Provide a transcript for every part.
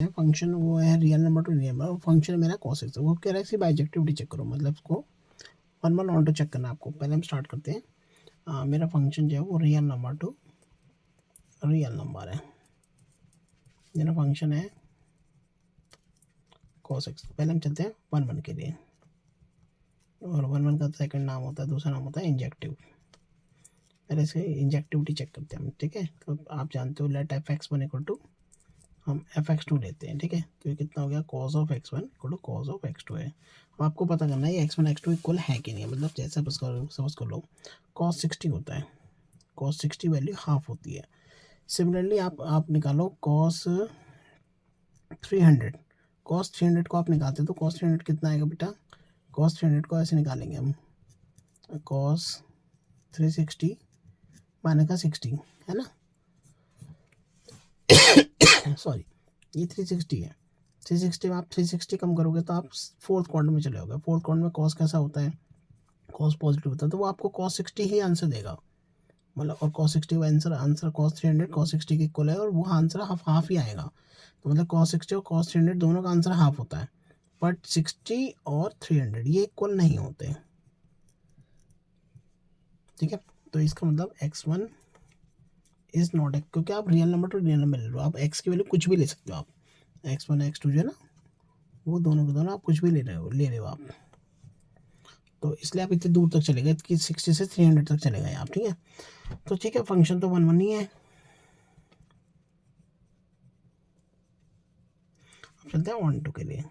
Function वो है real number two real number, function मेरा cos x है। वो कह रहा है सिर्फ बाइजेक्टिविटी चेक करो, मतलब इसको one one onto check करना है आपको। पहले हम स्टार्ट करते हैं। मेरा फंक्शन जो है वो real number two real number है। मेरा फंक्शन है cos x। पहले हम चलते हैं वन वन के लिए, और वन वन का सेकंड नाम होता है, दूसरा नाम होता है इंजेक्टिव। पहले इसके इंजेक्टिविटी चेक करते हैं हम, ठीक है। तो आप जानते हो let f x one equal to हम एफ एक्स टू लेते हैं, ठीक है। तो ये कितना हो गया, cos of x one equal to cos of x two है। अब आपको पता करना है ये x one x two equal है कि नहीं, मतलब जैसे सपोज कर लो कॉस 60 होता है, कॉस 60 वैल्यू हाफ होती है। सिमिलरली आप निकालो कॉस 300, कॉस 300 को आप निकालते तो कॉस 300 कितना आएगा बेटा, कॉस 300 को ऐसे निकालेंगे हम, कॉस 360 माइनस का 60 है ना, सॉरी ये 360 है। 360 में आप 360 कम करोगे तो आप फोर्थ क्वाड्रेंट में चले जाओगे। फोर्थ क्वाड्रेंट में कॉस कैसा होता है, कॉस पॉजिटिव होता है, तो वो आपको कॉस 60 ही आंसर देगा, मतलब। और कॉस 60 का आंसर कॉस 300 कॉस 60 के इक्वल है, और वो आंसर हाफ हाफ ही आएगा। तो मतलब कॉस 60 और कॉस 300 दोनों का आंसर हाफ होता है, बट 60 और 300 ये इक्वल नहीं होते, ठीक है। तो इसका मतलब x1 इज नॉट एक्स, क्योंकि आप real number two real number ले लो, आप x की वैल्यू कुछ भी ले सकते हो। आप x1 x2 जो है ना, वो दोनों के दोनों आप कुछ भी ले रहे हो आप। तो इसलिए आप इतने दूर तक चले गए कि 60 से 300 तक चले गए आप, ठीक है। तो ठीक है, फंक्शन तो वन वन ही है। अब चलते हैं वन टू के लिए।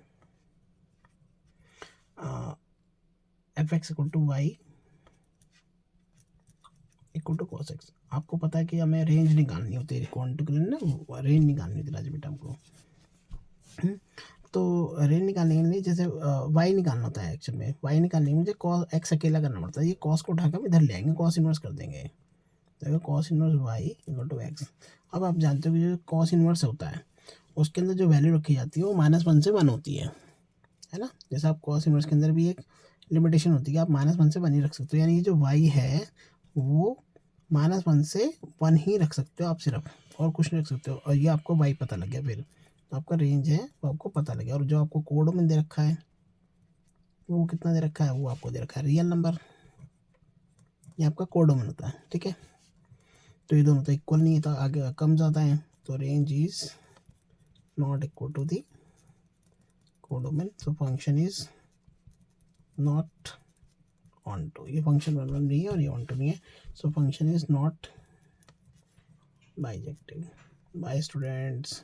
F x equal to y equal to cos x. आपको पता है कि हमें रेंज निकालनी होती है वन टू के लिए ना, रेंज निकालनी होती है राजू बेटा हमको। तो रेंज निकालने के लिए जैसे वाई निकालना होता है, एक्चुअल में वाई निकालने के लिए मुझे कॉस एक्स अकेला करना पड़ता है। ये कॉस को उठाकर इधर ले आएंगे, कॉस इन्वर्स कर देंगे, देखो cos inverse y equal to x. अब आप जानते हो कि जो कॉस इन्वर्स होता है उसके अंदर जो वैल्यू रखी जाती है वो -1 से 1 होती है ना। जैसे आप कॉस इन्वर्स के अंदर भी एक लिमिटेशन होती है कि आप -1 से 1 ही रख सकते हो, यानी ये जो वाई है वो -1 से 1 ही रख सकते हो आप सिर्फ, और कुछ नहीं रख सकते हो। और ये आपको वाई पता लग गया, फिर तो आपका रेंज है वो आपको पता लग गया। और जो आपको कोड में दे रखा है वो कितना दे रखा है, वो आपको दे रखा है रियल नंबर, ये आपका कोडोमेन होता है, ठीक है। तो ये दोनों तो इक्वल नहीं है, तो आगे कम ज़्यादा है, तो range is not equal to the codomain, so function is not onto. ये फंक्शन वन वन नहीं है और ये ऑन टू नहीं है, so function is not bijective. Bye students.